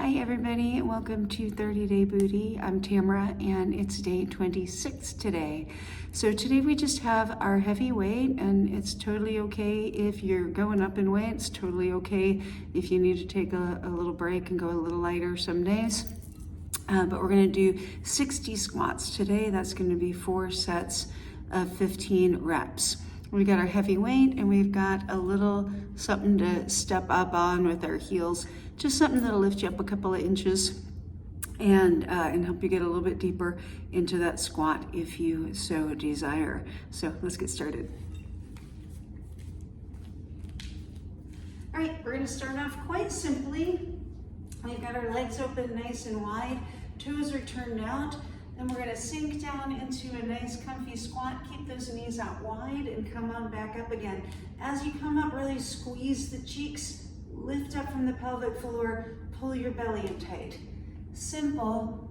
Hi everybody, welcome to 30 Day Booty. I'm Tamara and it's day 26 today. So today we just have our heavy weight, and it's totally okay if you're going up in weight. It's totally okay if you need to take a little break and go a little lighter some days. But we're gonna do 60 squats today. That's gonna be 4 sets of 15 reps. We got our heavy weight and we've got a little something to step up on with our heels. Just something that'll lift you up a couple of inches and help you get a little bit deeper into that squat if you so desire. So let's get started. All right, we're gonna start off quite simply. We've got our legs open nice and wide, toes are turned out. Then we're gonna sink down into a nice comfy squat. Keep those knees out wide and come on back up again. As you come up, really squeeze the cheeks, lift up from the pelvic floor, pull your belly in tight. Simple,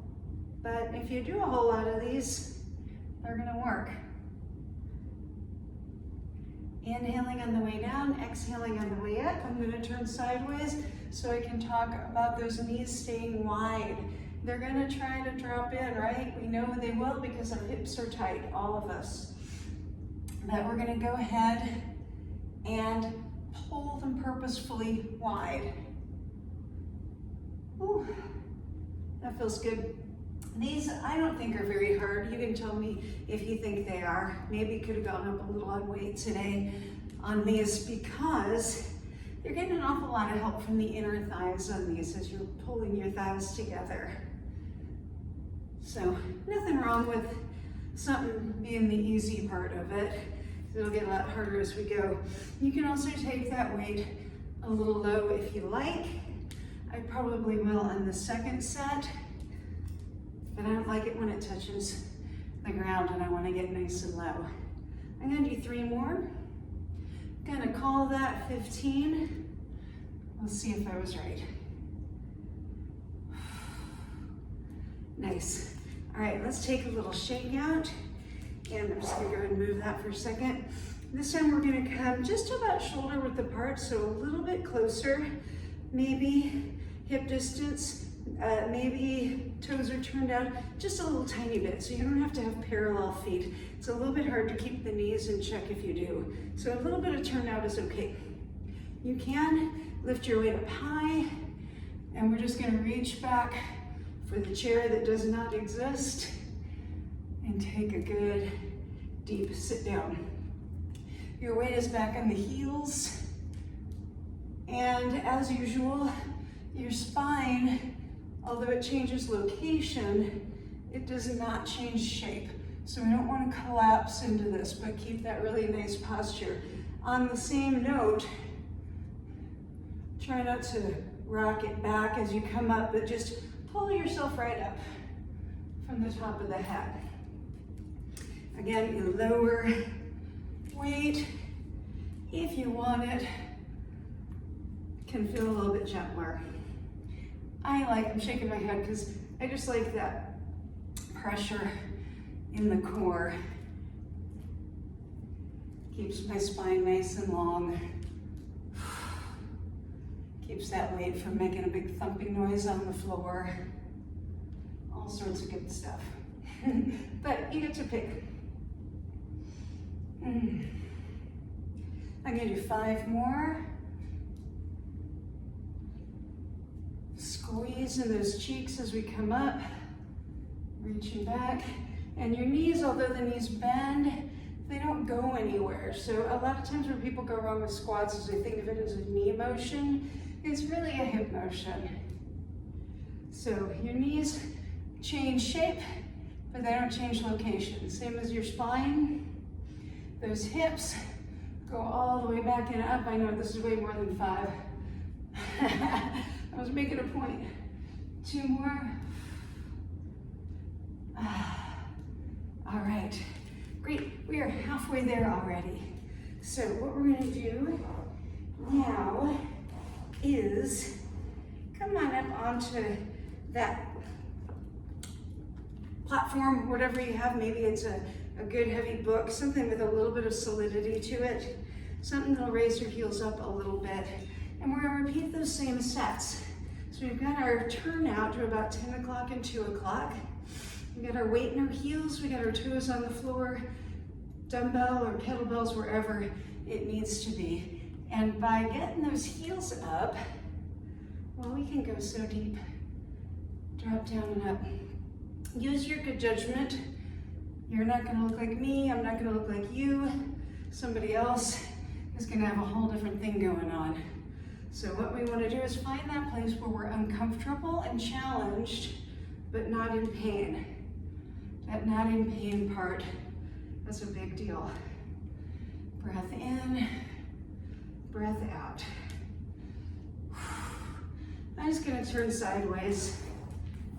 but if you do a whole lot of these, they're gonna work. Inhaling on the way down, exhaling on the way up. I'm gonna turn sideways so I can talk about those knees staying wide. They're gonna try to drop in, right? We know they will because our hips are tight, all of us. But we're gonna go ahead and pull them purposefully wide. Ooh, that feels good. These I don't think are very hard. You can tell me if you think they are. Maybe could have gone up a little on weight today on these because you're getting an awful lot of help from the inner thighs on these as you're pulling your thighs together. So nothing wrong with something being the easy part of it. It'll get a lot harder as we go. You can also take that weight a little low if you like. I probably will on the second set, but I don't like it when it touches the ground and I want to get nice and low. I'm going to do 3 more. I'm going to call that 15. We'll see if I was right. Nice. All right, let's take a little shake out. And I'm just gonna go ahead and move that for a second. This time we're gonna come just about shoulder width apart, so a little bit closer, maybe hip distance, maybe toes are turned out just a little tiny bit, so you don't have to have parallel feet. It's a little bit hard to keep the knees in check if you do. So a little bit of turnout is okay. You can lift your weight up high, and we're just gonna reach back for the chair that does not exist and take a good deep sit down. Your weight is back on the heels, and as usual, your spine, although it changes location, it does not change shape. So we don't want to collapse into this, but keep that really nice posture. On the same note, try not to rock it back as you come up, but just pull yourself right up from the top of the head. Again, you lower weight if you want it. Can feel a little bit gentler. I'm shaking my head because I just like that pressure in the core. Keeps my spine nice and long. Keeps that weight from making a big thumping noise on the floor. All sorts of good stuff. But you get to pick. I'm gonna do 5 more. Squeeze in those cheeks as we come up, reaching back. And your knees, although the knees bend, they don't go anywhere. So a lot of times when people go wrong with squats is they think of it as a knee motion. It's really a hip motion. So your knees change shape, but they don't change location. Same as your spine. Those hips go all the way back and up. I know this is way more than 5. I was making a point. 2 more. All right, great. We are halfway there already. So what we're gonna do now is come on up onto that platform, whatever you have. Maybe it's a good heavy book, something with a little bit of solidity to it, something that'll raise your heels up a little bit. And we're gonna repeat those same sets. So So we've got our turnout to about 10 o'clock and 2 o'clock. We got our weight in our heels, we got our toes on the floor, dumbbell or kettlebells, wherever it needs to be. And by getting those heels up, well, we can go so deep. Drop down and up. Use your good judgment. You're not gonna look like me, I'm not gonna look like you. Somebody else is gonna have a whole different thing going on. So what we wanna do is find that place where we're uncomfortable and challenged, but not in pain. That not in pain part, that's a big deal. Breath in, breath out. I'm just gonna turn sideways.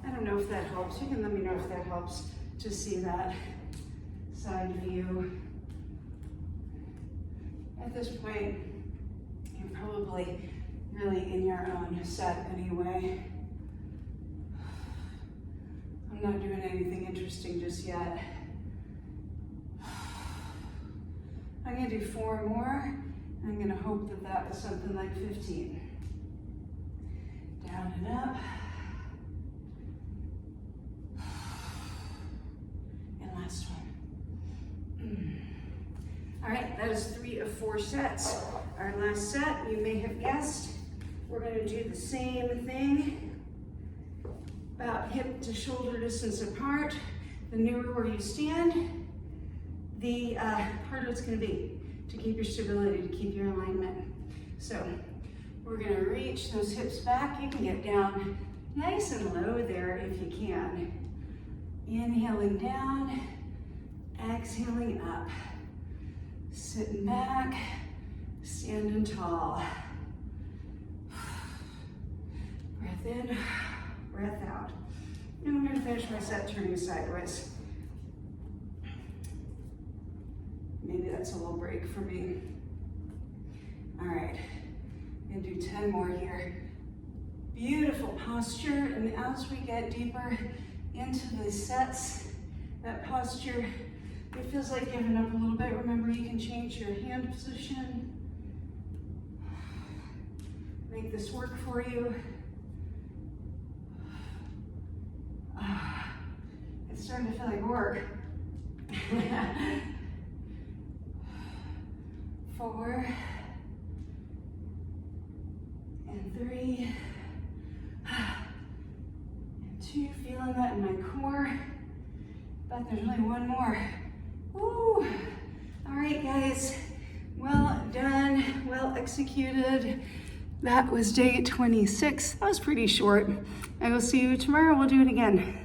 I don't know if that helps. You can let me know if that helps to see that side view. At this point, you're probably really in your own set anyway. I'm not doing anything interesting just yet. I'm gonna do 4 more. I'm gonna hope that that was something like 15. Down and up. And last one. All right, that is 3 of 4 sets. Our last set, you may have guessed, we're gonna do the same thing. About hip to shoulder distance apart. The nearer where you stand, the harder it's gonna be to keep your stability, to keep your alignment. So we're gonna reach those hips back. You can get down nice and low there if you can. Inhaling down, exhaling up. Sitting back, standing tall. Breath in, breath out. And I'm gonna finish my set turning sideways. Maybe that's a little break for me. All right, I'm gonna do 10 more here. Beautiful posture, and as we get deeper into the sets, that posture, it feels like giving up a little bit. Remember, you can change your hand position. Make this work for you. It's starting to feel like work. 4 and 3 and 2. Feeling that in my core, but there's only 1 more. Woo! All right, guys, well done, well executed. That was day 26. That was pretty short. I will see you tomorrow. We'll do it again.